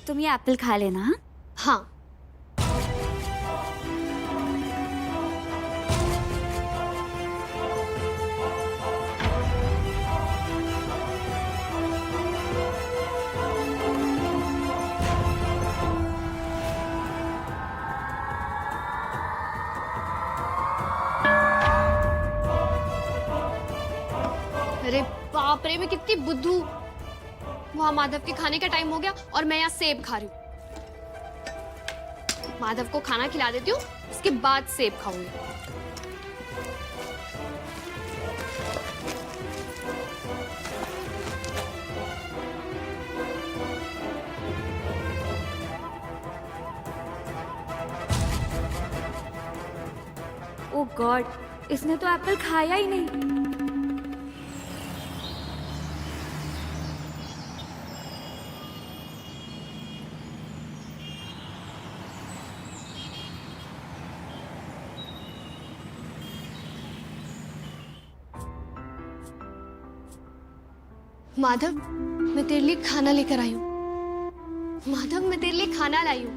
तुम ये एप्पल खा लेना। हाँ? हाँ। अरे बाप रे, मैं कितनी बुद्धू। वहां माधव के खाने का टाइम हो गया और मैं यहाँ सेब खा रही हूँ। माधव को खाना खिला देती हूँ, उसके बाद सेब खाऊंगी। ओ गॉड, इसने तो एप्पल खाया ही नहीं। माधव, मैं तेरे लिए खाना लेकर आई हूँ। माधव, मैं तेरे लिए खाना लाई हूँ।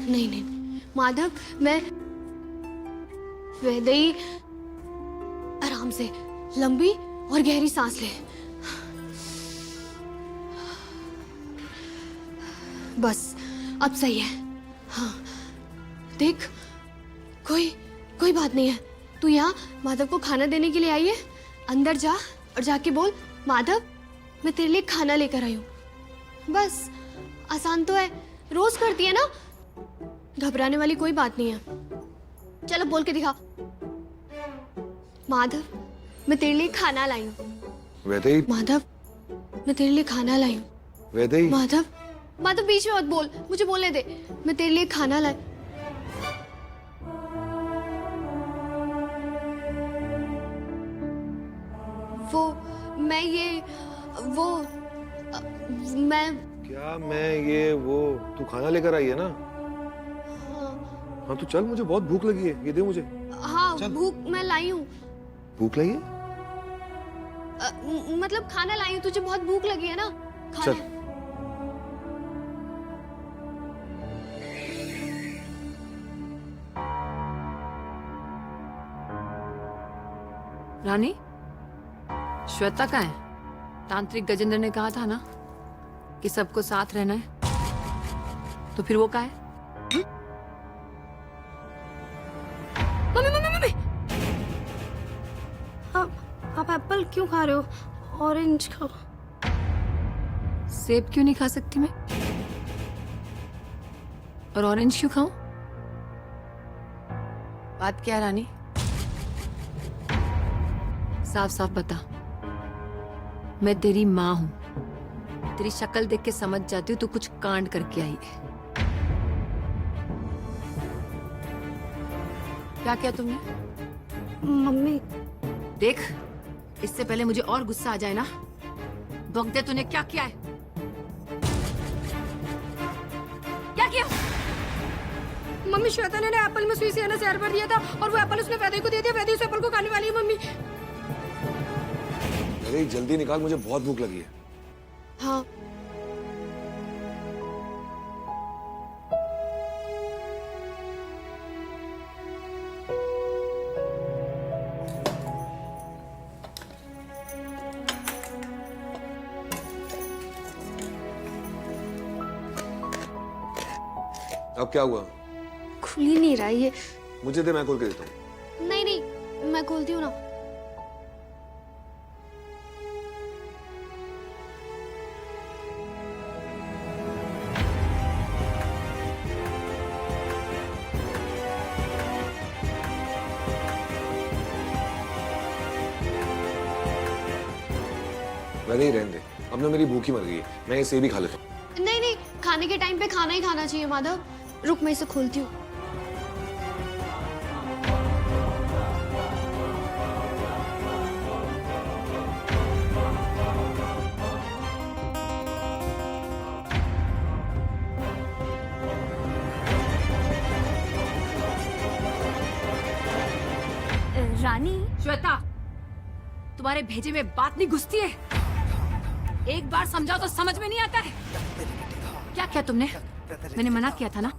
नहीं नहीं माधव, मैं वैदेही, आराम से, लंबी और गहरी सांस ले। बस अब सही है। हाँ देख, कोई बात नहीं है। तू यहाँ माधव को खाना देने के लिए आई है। अंदर जा और जाके बोल, माधव मैं तेरे लिए खाना लेकर आई हूँ। बस, आसान तो है, रोज करती है ना। घबराने वाली कोई बात नहीं है। चलो बोल के दिखा। माधव मैं तेरे लिए खाना लाई हूँ। वैदेही। माधव मैं तेरे लिए खाना लाई हूँ। वैदेही। माधव, माधव बीच में मत बोल, मुझे बोलने दे। मैं तेरे लिए खाना लाई। वो मैं ये वो मैं क्या मैं ये वो तू खाना लेकर आई है ना? हाँ तो चल, मुझे बहुत भूख लगी है, ये दे मुझे। हाँ भूख मैं लाई हूँ। भूख लगी है? मतलब खाना लाई हूँ, तुझे बहुत भूख लगी है ना, खा चल। ले। रानी, श्वेता कहाँ है? तांत्रिक गजेंद्र ने कहा था ना कि सबको साथ रहना है, तो फिर वो कहाँ है? मम्मी मम्मी मम्मी, आप एप्पल क्यों खा रहे हो? ऑरेंज खाओ। सेब क्यों नहीं खा सकती मैं? और ऑरेंज क्यों खाऊं? बात क्या है रानी? साफ साफ बता। मैं तेरी माँ हूं, तेरी शक्ल देख के समझ जाती हूँ तू कुछ कांड करके आई है। क्या किया तुमने? मम्मी देख, इससे पहले मुझे और गुस्सा आ जाए ना, बक दे तूने क्या किया है? क्या किया? मम्मी, श्वेता ने एप्पल में सुई से जहर भर दिया था और वो एप्पल उसने वैदेही को दे दिया। वैदेही उस एप्पल को खाने वाली है। मम्मी अरे जल्दी निकाल, मुझे बहुत भूख लगी है। हाँ अब क्या हुआ? खुल ही नहीं रहा ये। मुझे दे, मैं खोल के देता हूँ। नहीं नहीं, मैं खोलती हूँ ना। वैदेही रहने दे, अब ना मेरी भूख ही मर गई है, मैं इसे भी खा लेता हूँ। नहीं नहीं, खाने के टाइम पे खाना ही खाना चाहिए। माधव रुक, मैं इसे खोलती हूँ। रानी, श्वेता, तुम्हारे भेजे में बात नहीं घुसती है। एक बार समझाओ तो समझ में नहीं आता है। क्या किया तुमने? मैंने मना किया था ना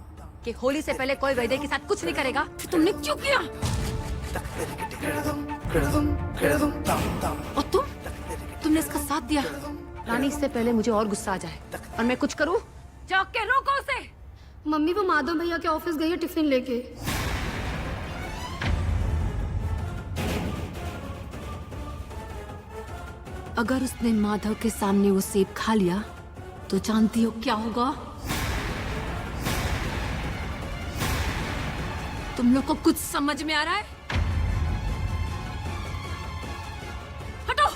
कि होली से पहले कोई वैदे के साथ कुछ नहीं करेगा। फिर तुमने क्यों किया? और तुमने इसका साथ दिया। रानी, इससे पहले मुझे और गुस्सा आ जाए और मैं कुछ करूं, जाके रोको उसे। मम्मी वो माधव भैया के ऑफिस गई है टिफिन लेके। अगर उसने माधव के सामने वो सेब खा लिया तो जानती हो क्या होगा? तुम लोग को कुछ समझ में आ रहा है? हटो।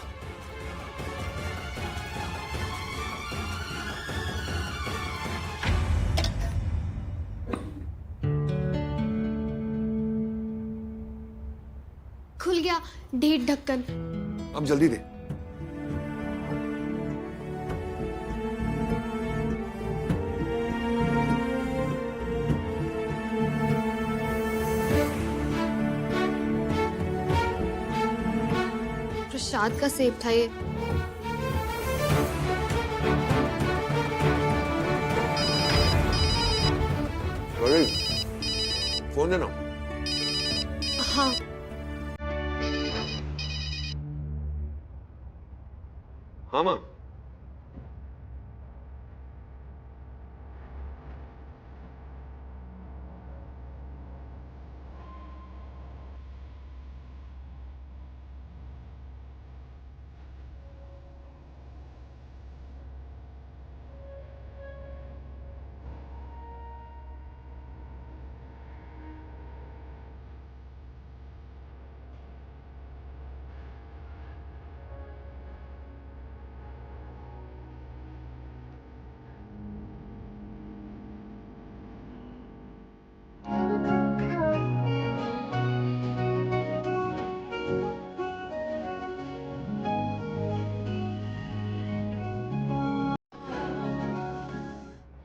खुल गया डेढ़ ढक्कन। अब जल्दी दे। प्रसाद का सेब था ये। अरे फोन देना। हाँ हाँ माँ।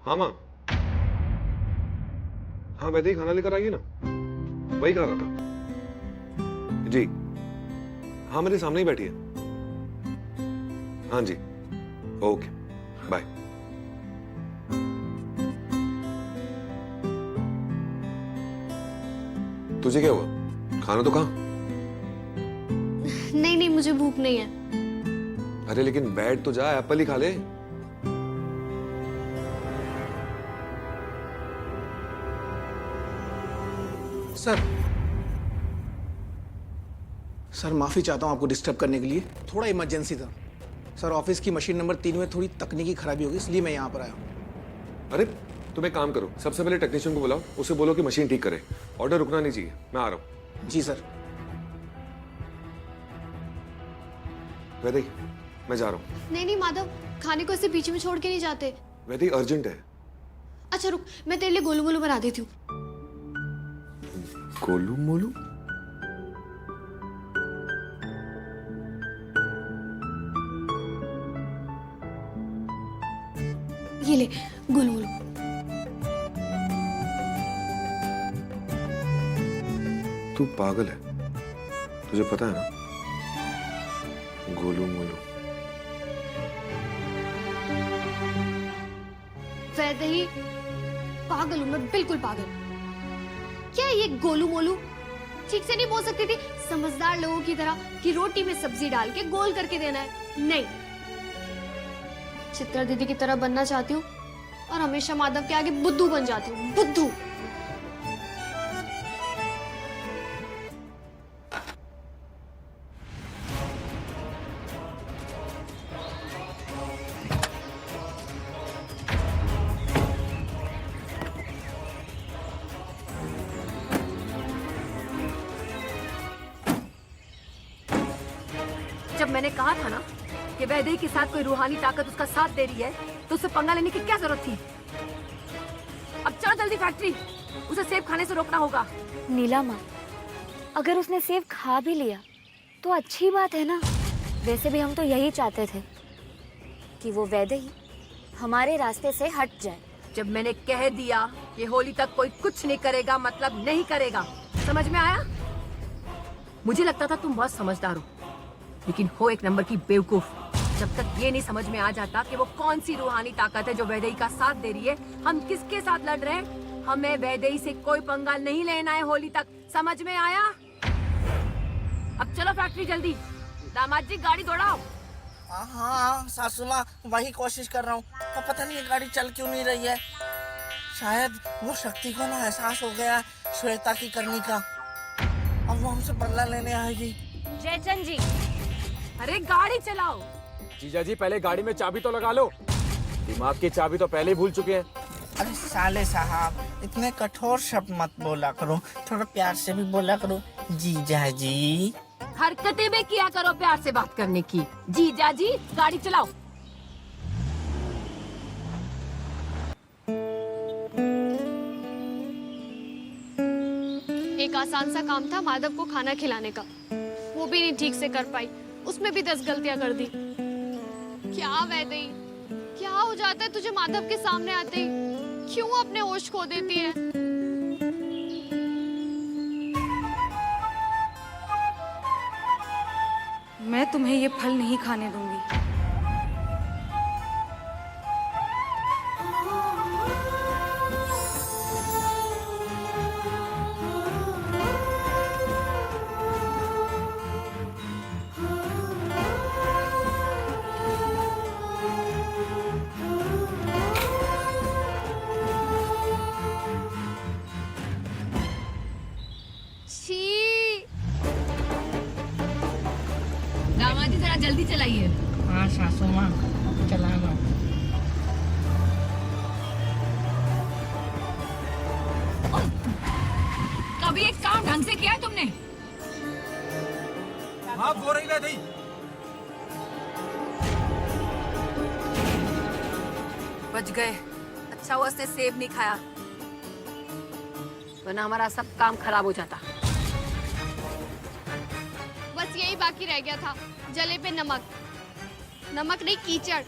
हाँ माँ। हाँ वैसे ही खाना लेकर आइए ना, वही खा रहा था जी। हाँ मेरे सामने ही बैठी है। हाँ जी ओके बाय। तुझे क्या हुआ? खाना तो खा। नहीं नहीं मुझे भूख नहीं है। अरे लेकिन बैठ तो जा, एप्पल ही खा ले। सर माफ़ी चाहता हूँ आपको डिस्टर्ब करने के लिए, थोड़ा इमरजेंसी था सर। ऑफिस की मशीन नंबर 3 में थोड़ी तकनीकी खराबी होगी, इसलिए मैं यहाँ पर आया हूँ। अरे तुम एक काम करो, सबसे पहले टेक्नीशियन को बुलाओ, उसे बोलो कि मशीन ठीक करे। ऑर्डर रुकना नहीं चाहिए, मैं आ रहा हूँ। जी सर। वैदे मैं जा रहा हूँ। नहीं नहीं माधव, खाने को ऐसे बीच में छोड़ के नहीं जाते। वैदे अर्जेंट है। अच्छा रुक, मैं तेरे लिए गोलू मोलू बना देती हूँ। गोलू मोलू? ये ले गोलू मोलू। तू पागल है, तुझे पता है ना? गोलू मोलू। वैसे ही पागल हूँ मैं, बिल्कुल पागल। क्या ये गोलू मोलू? ठीक से नहीं बोल सकती थी समझदार लोगों की तरह कि रोटी में सब्जी डाल के गोल करके देना है? नहीं, चित्रा दीदी की तरह बनना चाहती हूँ और हमेशा माधव के आगे बुद्धू बन जाती हूँ, बुद्धू। जब मैंने कहा था ना कि वैदेही के साथ कोई रूहानी ताकत उसका साथ दे रही है तो उसे पंगा लेने की क्या जरूरत थी? अब चल जल्दी फैक्ट्री, उसे सेब खाने से रोकना होगा। नीला माँ, अगर उसने सेब खा भी लिया तो अच्छी बात है ना। वैसे भी हम तो यही चाहते थे कि वो वैदेही हमारे रास्ते से हट जाए। जब मैंने कह दिया कि होली तक कोई कुछ नहीं करेगा मतलब नहीं करेगा, समझ में आया? मुझे लगता था तुम बहुत समझदार हो, लेकिन हो एक नंबर की बेवकूफ। जब तक ये नहीं समझ में आ जाता कि वो कौन सी रूहानी ताकत है जो वैदेही का साथ दे रही है, हम किसके साथ लड़ रहे हैं, हमें वैदेही से कोई पंगा नहीं लेना है होली तक। समझ में आया? अब चलो फैक्ट्री जल्दी। दामाद जी गाड़ी दौड़ाओ। हाँ सासू माँ, वही कोशिश कर रहा हूँ, पर पता नहीं ये गाड़ी चल क्यों नहीं रही है। शायद वो शक्ति को ना एहसास हो गया श्वेता की करनी का, अब वो हमसे बदला लेने आएगी। जयचंद जी, अरे गाड़ी चलाओ। जीजा जी पहले गाड़ी में चाबी तो लगा लो, दिमाग की चाबी तो पहले ही भूल चुके हैं। अरे साले साहब, इतने कठोर शब्द मत बोला करो, थोड़ा प्यार से भी बोला करो। जीजा जी हरकतें भी किया करो प्यार से बात करने की। जीजा जी गाड़ी चलाओ। एक आसान सा काम था माधव को खाना खिलाने का, वो भी नहीं ठीक से कर पाई, उसमें भी 10 गलतियां कर दी। क्या वैदेही, क्या हो जाता है तुझे माधव के सामने आते ही? क्यों अपने होश खो देती है? मैं तुम्हें ये फल नहीं खाने दूंगी। छी, दामाद जी जरा जल्दी चलाइए। हाँ सासू माँ, चला लो। कभी एक काम ढंग से किया है तुमने? हाँ हो रही वैदेही। बच गए। अच्छा हुआ उसने सेब नहीं खाया, वरना हमारा सब काम खराब हो जाता। बस यही बाकी रह गया था, जले पे नमक। नमक नहीं, कीचड़।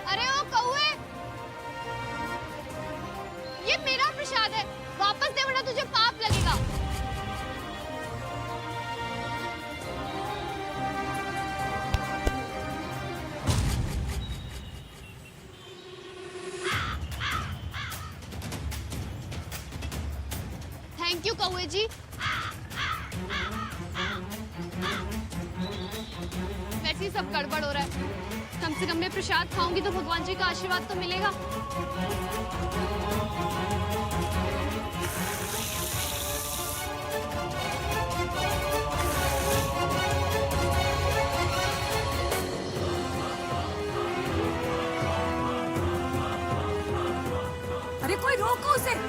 अरे ओ कौवे, ये मेरा प्रसाद है, वापस दे वरना तुझे पाप लगेगा। थैंक यू कौवे जी। वैसे ही सब गड़बड़ हो रहा है, कम से कम मैं प्रसाद खाऊंगी तो भगवान जी का आशीर्वाद तो मिलेगा। अरे कोई रोको उसे।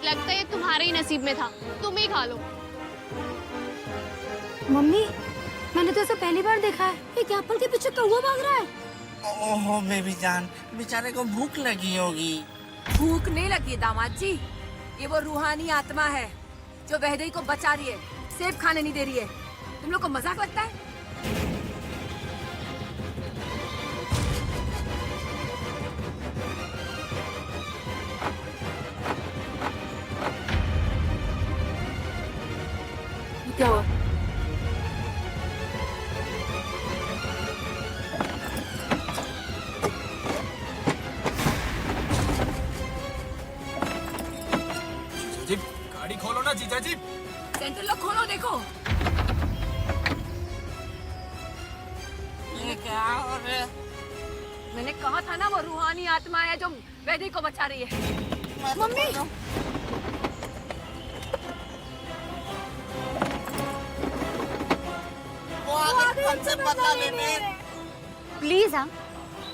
लगता है ये तुम्हारे ही नसीब में था, तुम ही खा लो। मम्मी, मैंने तो इसे पहली बार देखा है। ये क्या एप्पल के पीछे कौवा भाग रहा है? ओहो बेबी जान, बेचारे को भूख लगी होगी। भूख नहीं लगी दामाद जी, ये वो रूहानी आत्मा है जो वैदेही को बचा रही है, सेब खाने नहीं दे रही है। तुम लोग को मजाक लगता है? क्या हुआ? जी गाड़ी खोलो ना जीजा जी। सेंट्रल लॉक खोलो, देखो। है? मैंने कहा था ना वो रूहानी आत्मा है जो वैदेही को बचा रही है। मम्मी वो आ गई हमसे बदला लेने। प्लीज हाँ,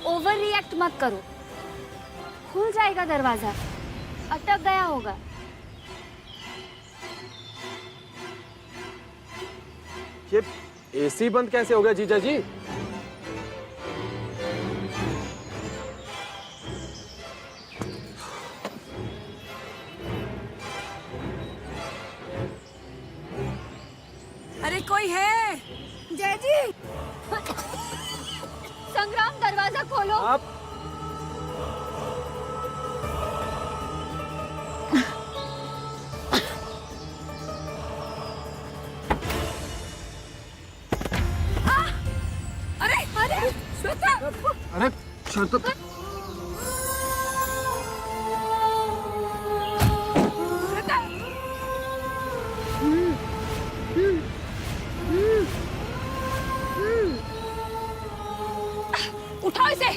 ओवर रिएक्ट मत करो। खुल जाएगा दरवाजा, अटक गया होगा। ये एसी बंद कैसे हो गया जीजा जी? अरे कोई है? जय जी, संग्राम, दरवाजा खोलो। आप अरे अरे श्वेता! अरे श्वेता, श्वेता! उठाओ इसे।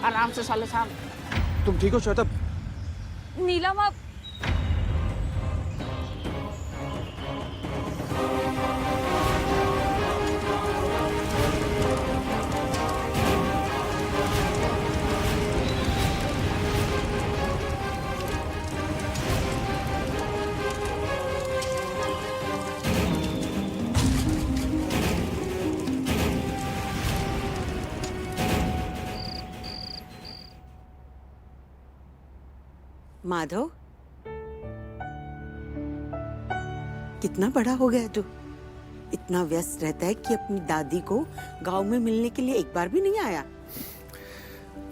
आराम से साले साहब। तुम ठीक हो श्वेता? नीलम अब माधव, कितना बड़ा हो गया तू। इतना व्यस्त रहता है कि अपनी दादी को गांव में मिलने के लिए एक बार भी नहीं आया।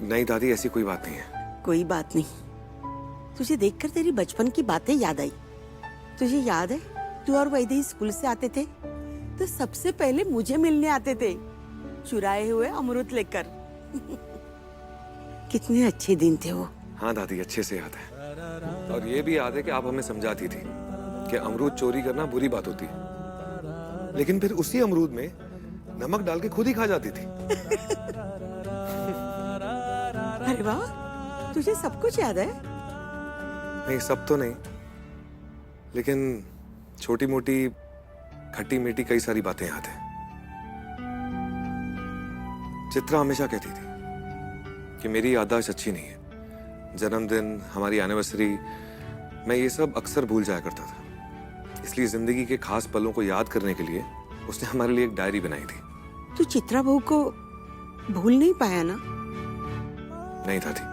नहीं दादी, ऐसी कोई बात नहीं है। कोई बात नहीं। तुझे देखकर तेरी बचपन की बातें याद आई। तुझे याद है तू और वैदेही स्कूल से आते थे तो सबसे पहले मुझे मिलने आते थे, चुराए हुए अमरूद लेकर। कितने अच्छे दिन थे वो। हाँ दादी, अच्छे से याद है। और ये भी याद है कि आप हमें समझाती थी कि अमरूद चोरी करना बुरी बात होती है, लेकिन फिर उसी अमरूद में नमक डाल के खुद ही खा जाती थी। अरे वाह, तुझे सब कुछ याद है। नहीं, सब तो नहीं, लेकिन छोटी मोटी खट्टी मीठी कई सारी बातें याद है। चित्रा हमेशा कहती थी कि मेरी याददाश्त अच्छी नहीं है। जन्मदिन, हमारी एनिवर्सरी, मैं ये सब अक्सर भूल जाया करता था। इसलिए जिंदगी के खास पलों को याद करने के लिए उसने हमारे लिए एक डायरी बनाई थी। तू चित्रा बहू को भूल नहीं पाया ना? नहीं दादी,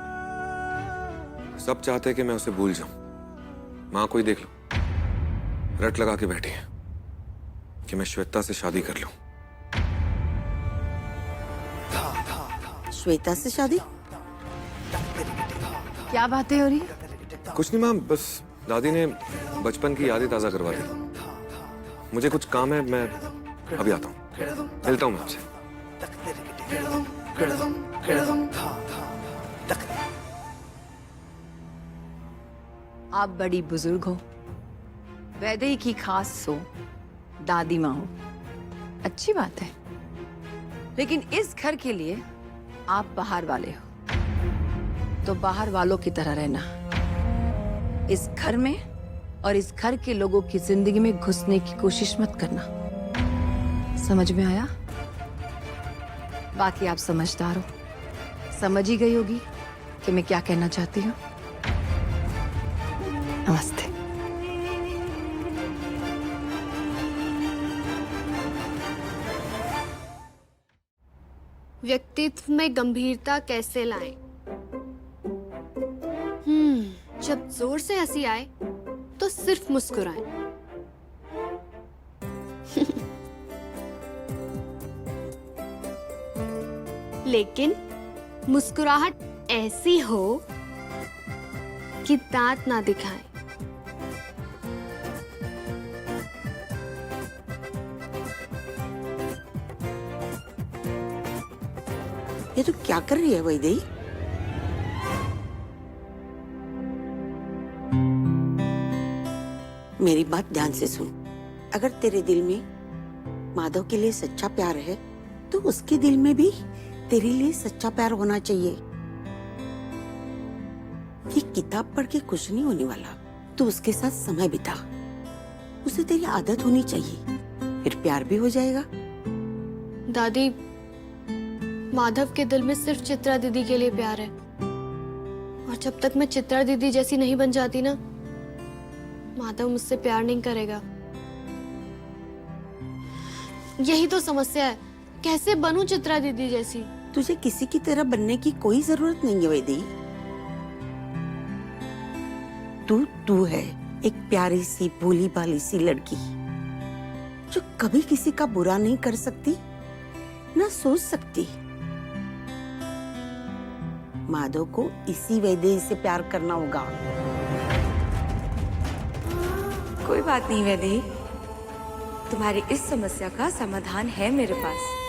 सब चाहते हैं कि मैं उसे भूल जाऊं। माँ कोई देख लो, रट लगा के बैठी है कि मैं श्वेता से शादी कर लूं। श्वेता से शादी? क्या बातें हो रही? कुछ नहीं माँ, बस दादी ने बचपन की यादें ताजा करवा दी। मुझे कुछ काम है, मैं अभी आता हूँ। मिलता हूँ मैं आपसे। आप बड़ी बुजुर्ग हो, वैदेही की खास हो, दादी माँ हो, अच्छी बात है। लेकिन इस घर के लिए आप बाहर वाले हो, तो बाहर वालों की तरह रहना। इस घर में और इस घर के लोगों की जिंदगी में घुसने की कोशिश मत करना। समझ में आया? बाकी आप समझदार हो, समझ ही गई होगी कि मैं क्या कहना चाहती हूँ। नमस्ते। व्यक्तित्व में गंभीरता कैसे लाएं? जब जोर से हंसी आए तो सिर्फ मुस्कुराएं। लेकिन मुस्कुराहट ऐसी हो कि दांत ना दिखाएं। ये तो क्या कर रही है वैदेही? मेरी बात ध्यान से सुन। अगर तेरे दिल में माधव के लिए सच्चा प्यार है तो उसके दिल में भी तेरे लिए सच्चा प्यार होना चाहिए। ये किताब पढ़ के कुछ नहीं होने वाला, तो उसके साथ समय बिता। उसे तेरी आदत होनी चाहिए, फिर प्यार भी हो जाएगा। दादी, माधव के दिल में सिर्फ चित्रा दीदी के लिए प्यार है, और जब तक मैं चित्रा दीदी जैसी नहीं बन जाती ना, माधव मुझसे प्यार नहीं करेगा। यही तो समस्या है, कैसे बनूं चित्रा दीदी जैसी? तुझे किसी की तरह बनने की कोई जरूरत नहीं है वैदेही। तू है एक प्यारी सी भोली भाली सी लड़की जो कभी किसी का बुरा नहीं कर सकती, ना सोच सकती। माधव को इसी वैदेही से प्यार करना होगा। कोई बात नहीं वैदेही, तुम्हारी इस समस्या का समाधान है मेरे पास।